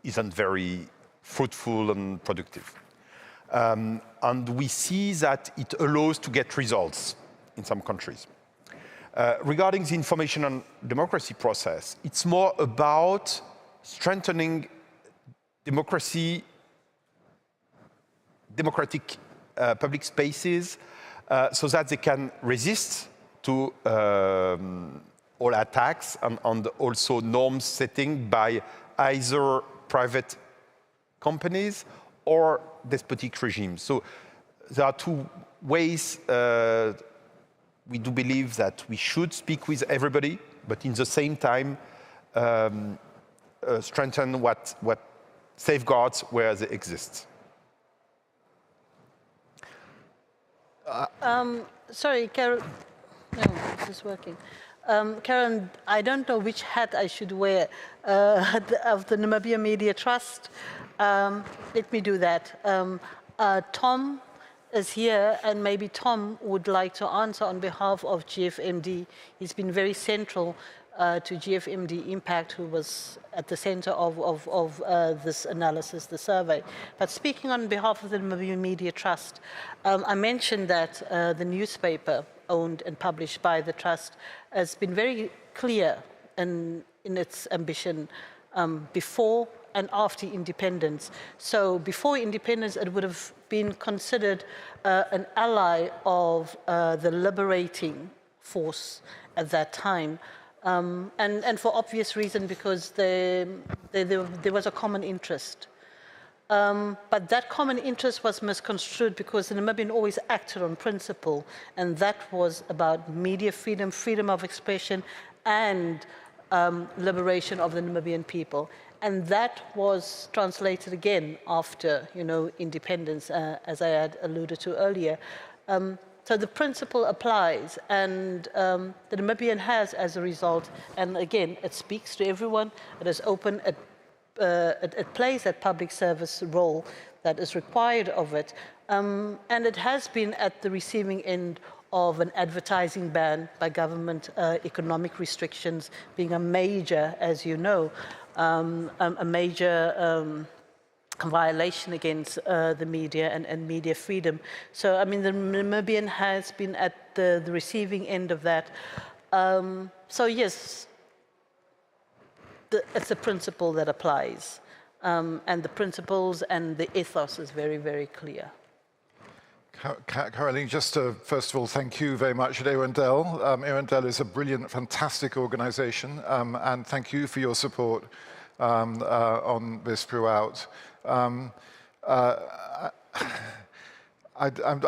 isn't very fruitful and productive. And we see that it allows to get results in some countries. Regarding the information and democracy process, it's more about strengthening democratic public spaces so that they can resist to all attacks and also norms setting by either private companies or despotic regimes. So there are two ways we do believe that we should speak with everybody, but in the same time strengthen what safeguards where they exist. Sorry, Carol. No, this is working. Karen, I don't know which hat I should wear of the Namibia Media Trust. Let me do that. Tom is here, and maybe Tom would like to answer on behalf of GFMD. He's been very central to GFMD Impact, who was at the center of this analysis, the survey. But speaking on behalf of the Namibia Media Trust, I mentioned that the newspaper owned and published by the Trust has been very clear in its ambition before and after independence. So before independence, it would have been considered an ally of the liberating force at that time. And for obvious reason, because there was a common interest. But that common interest was misconstrued because the Namibian always acted on principle, and that was about media freedom, freedom of expression, and liberation of the Namibian people. And that was translated again after, independence, as I had alluded to earlier. So the principle applies, and the Namibian has, as a result, and again, it speaks to everyone, it is open, it plays that public service role that is required of it. And it has been at the receiving end of an advertising ban by government, economic restrictions being a major, as you know, a major violation against the media and media freedom. So, I mean, the Namibian has been at the receiving end of that. So, yes, it's a principle that applies. And the principles and the ethos is very, very clear. Caroline, just to, first of all, thank you very much at Arundel. Arundel is a brilliant, fantastic organization, and thank you for your support on this throughout. I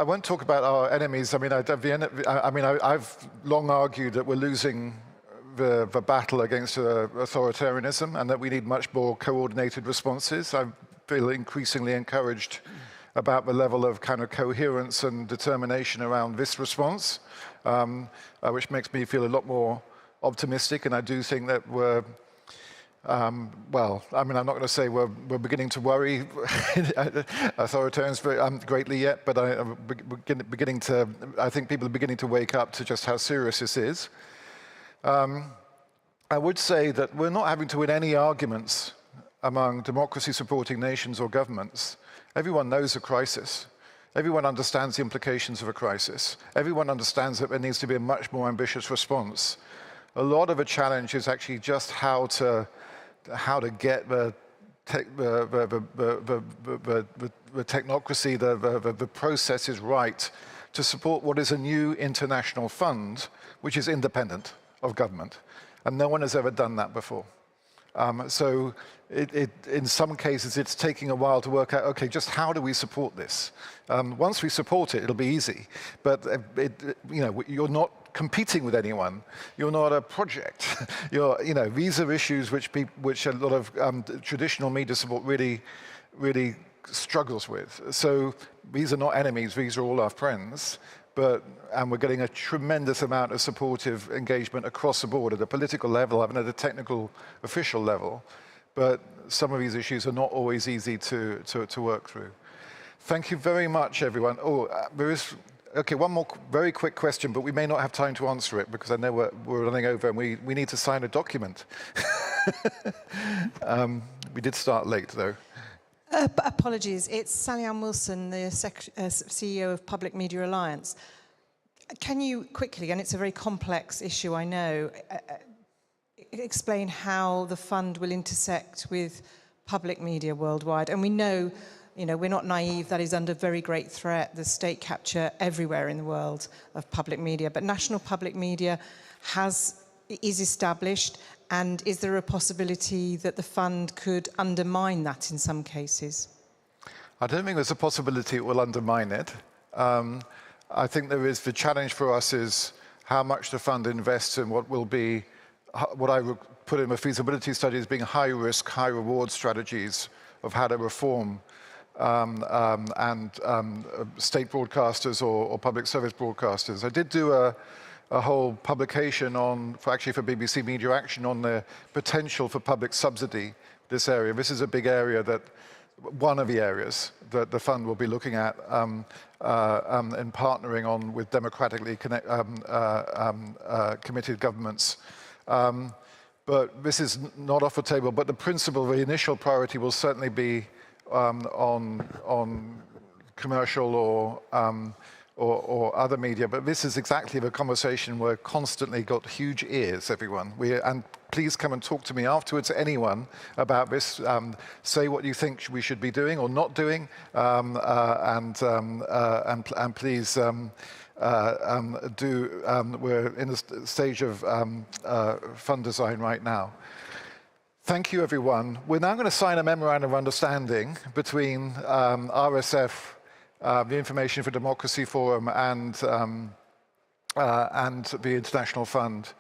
won't talk about our enemies. I mean, I've long argued that we're losing the battle against authoritarianism and that we need much more coordinated responses. I feel increasingly encouraged about the level of kind of coherence and determination around this response, which makes me feel a lot more optimistic. And I do think that we're, well, I mean, I'm not going to say we're beginning to worry authoritarians greatly yet, but I think people are beginning to wake up to just how serious this is. I would say that we're not having to win any arguments among democracy-supporting nations or governments. Everyone knows a crisis. Everyone understands the implications of a crisis. Everyone understands that there needs to be a much more ambitious response. A lot of a challenge is actually just how to get the technocracy, the processes right to support what is a new international fund, which is independent of government. And no one has ever done that before. So in some cases, it's taking a while to work out, okay, just how do we support this? Once we support it, it'll be easy. But you're not competing with anyone. You're not a project. These are issues which a lot of traditional media support really struggles with. So these are not enemies. These are all our friends. And we're getting a tremendous amount of supportive engagement across the board at a political level, even at a technical, official level. But some of these issues are not always easy to work through. Thank you very much, everyone. There is, okay, one more very quick question, but we may not have time to answer it because I know we're running over and we need to sign a document. We did start late, though. Apologies. It's Sally Ann Wilson, the CEO of Public Media Alliance. Can you quickly, and it's a very complex issue, I know, explain how the fund will intersect with public media worldwide? And we know, we're not naive, that is under very great threat, the state capture everywhere in the world of public media. But national public media is established. And is there a possibility that the fund could undermine that in some cases? I don't think there's a possibility it will undermine it. I think the challenge for us is how much the fund invests in what will be, what I would put in a feasibility study as being high-risk, high-reward strategies of how to reform state broadcasters or public service broadcasters. I did do a whole publication actually for BBC Media Action on the potential for public subsidy this area. This is a big area one of the areas that the fund will be looking at and partnering with democratically committed governments. But this is not off the table, but the the initial priority will certainly be on commercial or other media. But this is exactly the conversation we're constantly got huge ears, everyone. And please come and talk to me afterwards, anyone, about this. Say what you think we should be doing or not doing, and please we're in the stage of fund design right now. Thank you, everyone. We're now going to sign a memorandum of understanding between RSF, the Information for Democracy Forum, and the International Fund.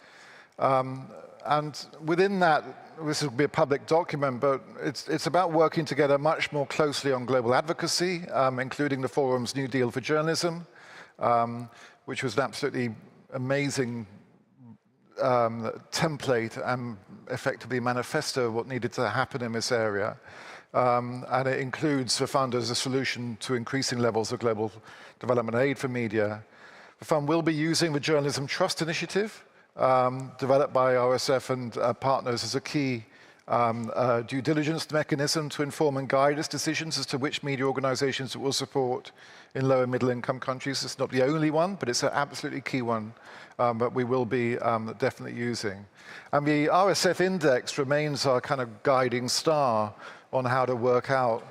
And within that, this will be a public document, but it's about working together much more closely on global advocacy, including the forum's New Deal for Journalism, which was an absolutely amazing template and effectively manifesto of what needed to happen in this area. And it includes the fund as a solution to increasing levels of global development aid for media. The fund will be using the Journalism Trust Initiative, developed by RSF and partners as a key due diligence mechanism to inform and guide its decisions as to which media organizations it will support in low and middle income countries. It's not the only one, but it's an absolutely key one that we will be definitely using. And the RSF index remains our kind of guiding star on how to work out.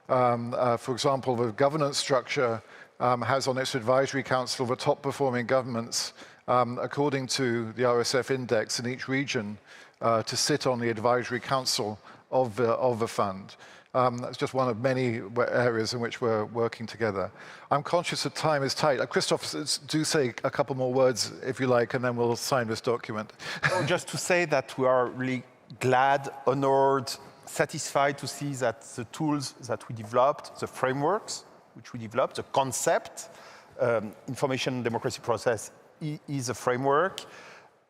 For example, the governance structure has on its advisory council the top performing governments according to the RSF index in each region to sit on the advisory council of the fund. That's just one of many areas in which we're working together. I'm conscious that time is tight. Christoph, do say a couple more words, if you like, and then we'll sign this document. Well, just to say that we are really glad, honored, satisfied to see that the tools that we developed, the frameworks which we developed, the concept, information democracy process is a framework.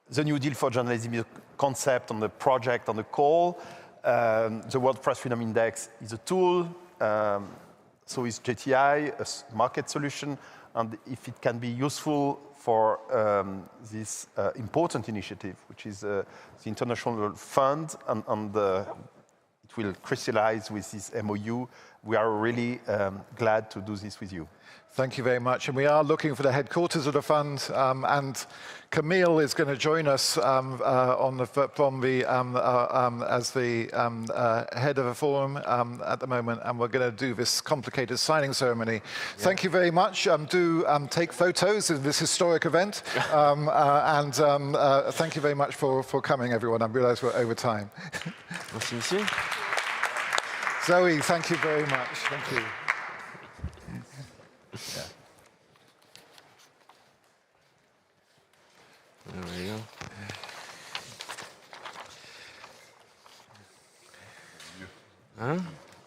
The New Deal for Journalism is a concept on the project, on the call. The World Press Freedom Index is a tool. So is JTI, a market solution. And if it can be useful for this important initiative, which is the International Fund, and it will crystallize with this MOU, we are really glad to do this with you. Thank you very much. And we are looking for the headquarters of the fund. And Camille is going to join us as the head of a forum at the moment. And we're going to do this complicated signing ceremony. Yeah. Thank you very much. Do take photos of this historic event. Thank you very much for coming, everyone. I realize we're over time. Zoe, thank you very much. Thank you. Yeah. There we go. Hein?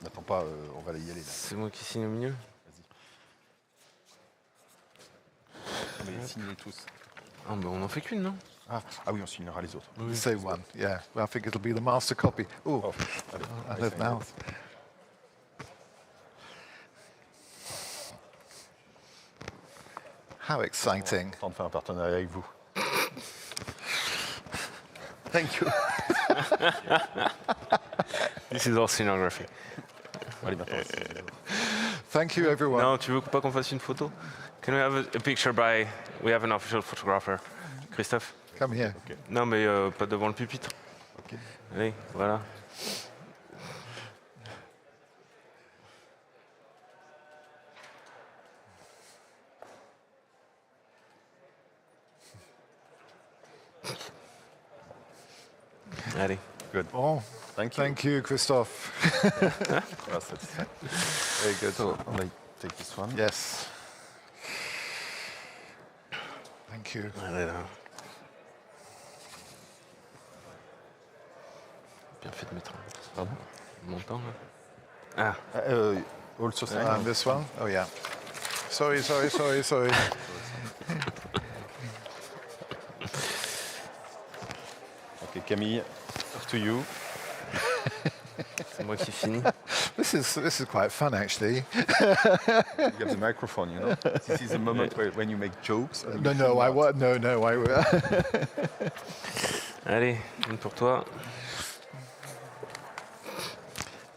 N'attends pas, on va y aller là. C'est moi qui signe au milieu. Vas-y. On va signer tous. Ah, ben on en fait qu'une, non? Ah oui, on signera les autres. Oui. Save one, yeah. Well, I think it'll be the master copy. Ooh, I live now. How exciting. Content de faire un partenariat avec vous. Thank you. This is all scenography. Thank you, everyone. Non, tu veux pas qu'on fasse une photo? Can we have a picture by... We have an official photographer. Christophe? Come here. Okay. Non, mais pas devant le pupitre. Okay. Allez, voilà. Allez. Good. Oh, thank you, Christophe. Very good. So I take this one. Yes. Thank you. Allez, là. Bien fait de mettre un montant. Là. Also saying. And this one? Oh, yeah. Sorry. Okay, Camille, up to you. C'est moi qui finis. This is quite fun, actually. You have the microphone, you know. This is a moment when you make jokes. No, Allez, une pour toi.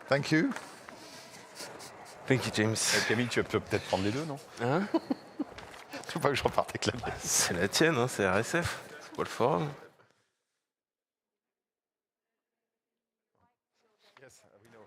Thank you. Thank you, James. Camille, tu peux peut-être prendre les deux, non? Hein? Faut pas que je reparte avec la mienne. C'est la tienne, hein, c'est RSF. C'est pas le forum. Yes, we know.